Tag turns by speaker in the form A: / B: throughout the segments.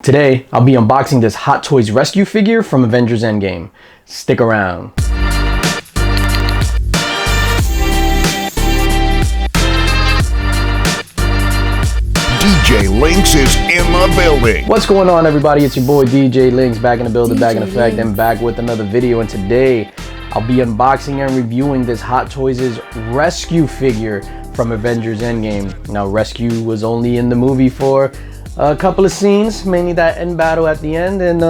A: Today, I'll be unboxing this Hot Toys rescue figure from Avengers Endgame. Stick around.
B: DJ Links is in the building.
A: What's going on, everybody? It's your boy DJ Links, back in the building, back in effect, and back with another video. And today, I'll be unboxing and reviewing this Hot Toys' rescue figure from Avengers Endgame. Now, rescue was only in the movie for a couple of scenes, mainly that end battle at the end, and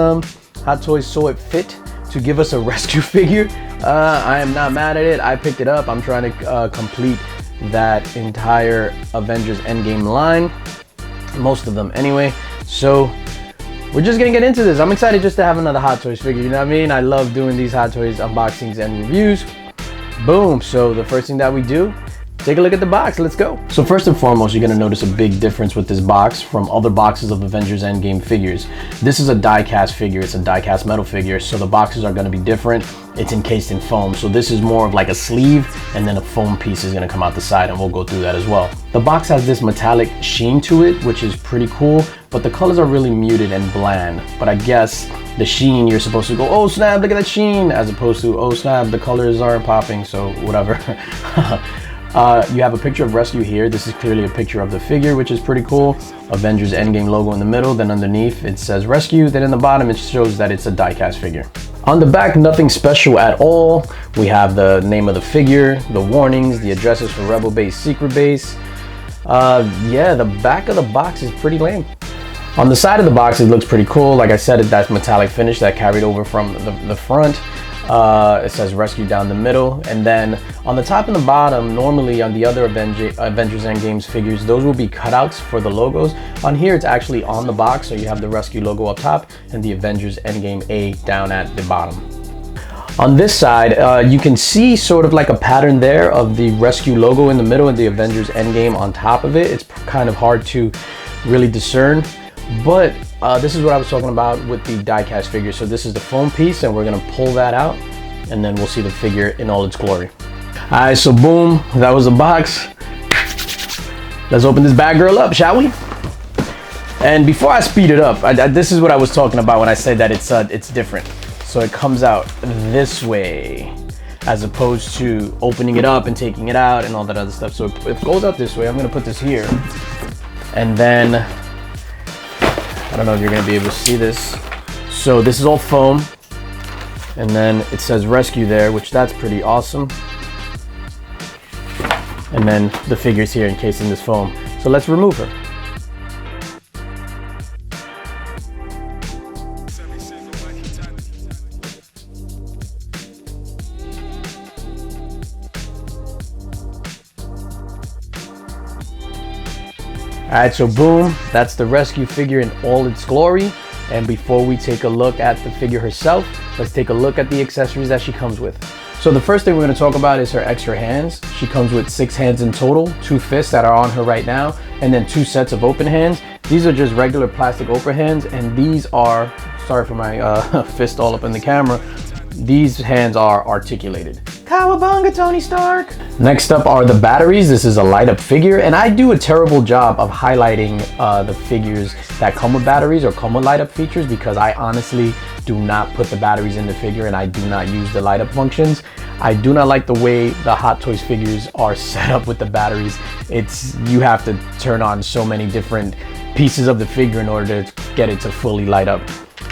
A: Hot Toys saw it fit to give us a rescue figure. I am not mad at it. I picked it up. I'm trying to complete that entire Avengers Endgame line, most of them anyway. So we're just gonna get into this. I'm excited just to have another Hot Toys figure, you know what I mean? I love doing these Hot Toys unboxings and reviews. Boom. So the first thing that we do, take a look at the box. Let's go. So first and foremost, you're gonna notice a big difference with this box from other boxes of Avengers Endgame figures. This is a die-cast figure. It's a die-cast metal figure, so the boxes are gonna be different. It's encased in foam, so this is more of like a sleeve, and then a foam piece is gonna come out the side, and we'll go through that as well. The box has this metallic sheen to it, which is pretty cool, but the colors are really muted and bland. But I guess the sheen, you're supposed to go, oh snap, look at that sheen, as opposed to, oh snap, the colors aren't popping, so whatever. You have a picture of Rescue here. This is clearly a picture of the figure, which is pretty cool. Avengers Endgame logo in the middle, then underneath it says Rescue, then in the bottom it shows that it's a die-cast figure. On the back, nothing special at all. We have the name of the figure, the warnings, the addresses for Rebel Base, Secret Base. Yeah, the back of the box is pretty lame. On the side of the box, it looks pretty cool. Like I said, that metallic finish that carried over from the front. It says Rescue down the middle, and then on the top and the bottom, normally on the other Avengers Endgame's figures, those will be cutouts for the logos. On here, it's actually on the box, so you have the Rescue logo up top and the Avengers Endgame A down at the bottom. On this side, you can see sort of like a pattern there of the Rescue logo in the middle and the Avengers Endgame on top of it. It's kind of hard to really discern, but this is what I was talking about with the die-cast figure. So this is the foam piece, and we're gonna pull that out, and then we'll see the figure in all its glory. All right, so boom, that was the box. Let's open this bad girl up, shall we? And before I speed it up, this is what I was talking about when I said that it's different. So it comes out this way, as opposed to opening it up and taking it out and all that other stuff. So if it goes out this way, I'm gonna put this here, and then I don't know if you're gonna be able to see this. So this is all foam, and then it says Rescue there, which that's pretty awesome. And then the figure's here encased in this foam. So let's remove her. All right, so boom, that's the Rescue figure in all its glory. And before we take a look at the figure herself, let's take a look at the accessories that she comes with. So the first thing we're gonna talk about is her extra hands. She comes with 6 hands in total, 2 fists that are on her right now, and then 2 sets of open hands. These are just regular plastic open hands, and these are, sorry for my fist all up in the camera, these hands are articulated. Cowabunga, Tony Stark! Next up are the batteries. This is a light up figure, and I do a terrible job of highlighting the figures that come with batteries or come with light up features, because I honestly do not put the batteries in the figure, and I do not use the light up functions. I do not like the way the Hot Toys figures are set up with the batteries. You have to turn on so many different pieces of the figure in order to get it to fully light up.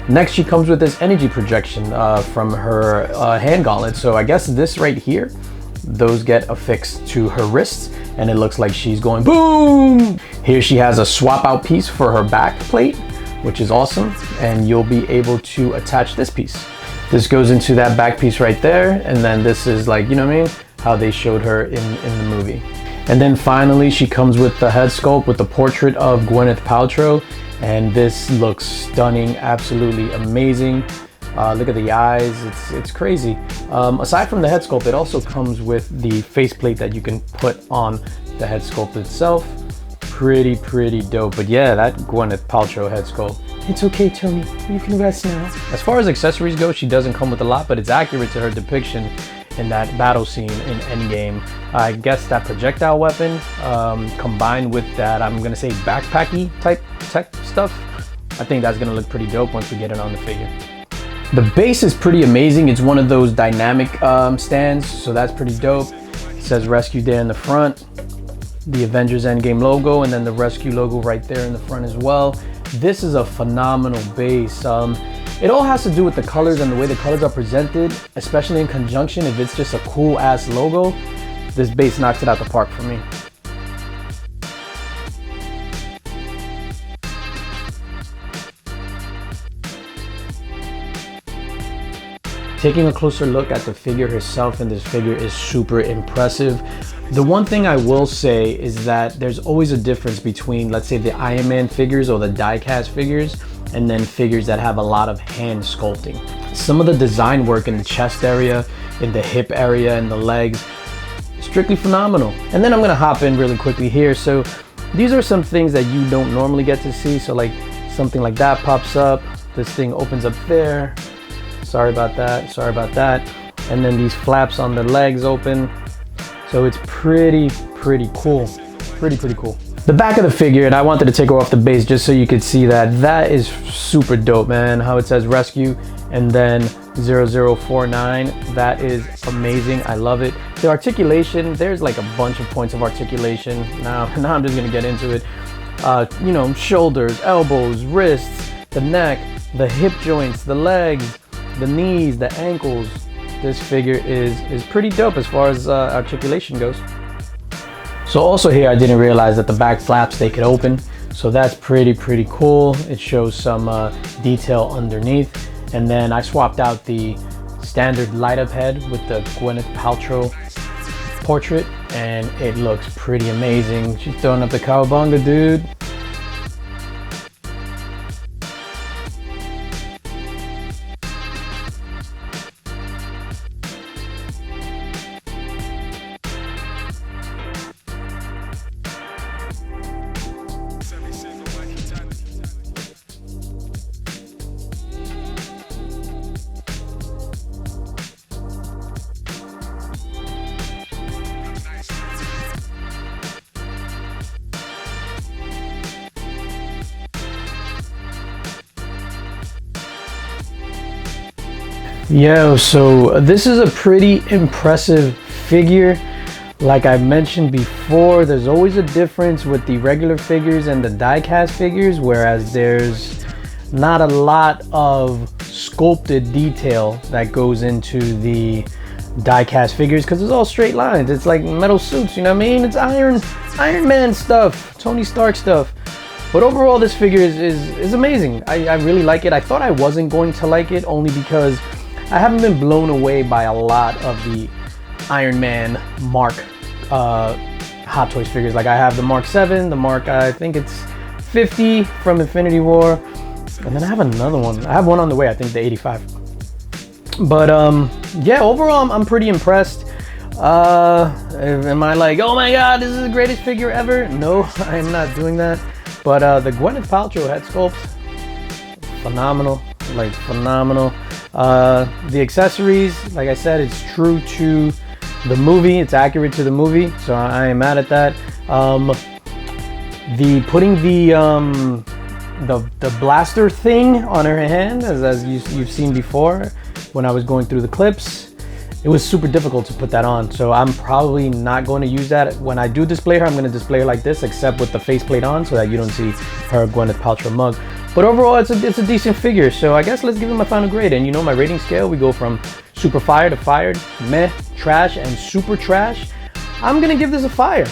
A: Next, she comes with this energy projection from her hand gauntlet. So I guess this right here, those get affixed to her wrists, and it looks like she's going boom. Here she has a swap out piece for her back plate, which is awesome. And you'll be able to attach this piece. This goes into that back piece right there. And then this is like, you know what I mean? How they showed her in the movie. And then finally, she comes with the head sculpt with the portrait of Gwyneth Paltrow. And this looks stunning, absolutely amazing. Look at the eyes, it's crazy. Aside from the head sculpt, it also comes with the faceplate that you can put on the head sculpt itself. Pretty dope. But yeah, that Gwyneth Paltrow head sculpt. It's okay, Tony, you can rest now. As far as accessories go, she doesn't come with a lot, but it's accurate to her depiction in that battle scene in Endgame. I guess that projectile weapon combined with that, I'm gonna say backpacky type tech stuff, I think that's gonna look pretty dope once we get it on the figure. The base is pretty amazing. It's one of those dynamic stands, so that's pretty dope. It says Rescue there in the front, the Avengers Endgame logo, and then the Rescue logo right there in the front as well. This is a phenomenal base. It all has to do with the colors and the way the colors are presented, especially in conjunction. If it's just a cool ass logo, this base knocks it out the park for me. Taking a closer look at the figure herself, and this figure is super impressive. The one thing I will say is that there's always a difference between, let's say, the Iron Man figures or the die-cast figures, and then figures that have a lot of hand sculpting. Some of the design work in the chest area, in the hip area, and the legs, strictly phenomenal. And then I'm gonna hop in really quickly here. So these are some things that you don't normally get to see. So like something like that pops up, this thing opens up there. Sorry about that, sorry about that. And then these flaps on the legs open. So it's pretty cool, pretty cool. The back of the figure, and I wanted to take her off the base just so you could see that. That is super dope, man. How it says Rescue and then 0049, that is amazing. I love it. The articulation, there's like a bunch of points of articulation. Now I'm just gonna get into it. You know, shoulders, elbows, wrists, the neck, the hip joints, the legs, the knees, the ankles. This figure is pretty dope as far as articulation goes. So also here, I didn't realize that the back flaps, they could open. So that's pretty cool. It shows some detail underneath. And then I swapped out the standard light up head with the Gwyneth Paltrow portrait, and it looks pretty amazing. She's throwing up the cowabunga, dude. Yo, so this is a pretty impressive figure. Like I mentioned before, there's always a difference with the regular figures and the die-cast figures, whereas there's not a lot of sculpted detail that goes into the die-cast figures because it's all straight lines. It's like metal suits, you know what I mean? It's Iron Man stuff, Tony Stark stuff. But overall, this figure is amazing. I really like it. I thought I wasn't going to like it only because I haven't been blown away by a lot of the Iron Man Mark Hot Toys figures. Like I have the Mark 7, the Mark, I think it's 50 from Infinity War. And then I have another one. I have one on the way, I think the 85. But yeah, overall, I'm pretty impressed. Am I like, oh my God, this is the greatest figure ever? No, I'm not doing that. But the Gwyneth Paltrow head sculpt, phenomenal, like phenomenal. The accessories, like I said, it's true to the movie. It's accurate to the movie, so I am mad at that. Putting the blaster thing on her hand, as you've seen before when I was going through the clips, it was super difficult to put that on. So I'm probably not going to use that. When I do display her, I'm going to display her like this, except with the faceplate on, so that you don't see her Gwyneth Paltrow mug. But overall, it's a decent figure. So I guess let's give it my final grade. And you know my rating scale, we go from super fire to fired, meh, trash, and super trash. I'm gonna give this a fire.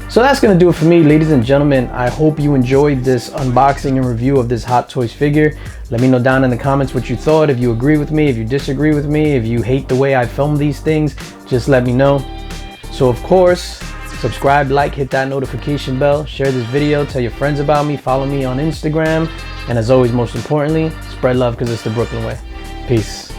A: So that's gonna do it for me, ladies and gentlemen. I hope you enjoyed this unboxing and review of this Hot Toys figure. Let me know down in the comments what you thought, if you agree with me, if you disagree with me, if you hate the way I film these things, just let me know. So of course, subscribe, like, hit that notification bell, share this video, tell your friends about me, follow me on Instagram, and as always, most importantly, spread love because it's the Brooklyn way. Peace.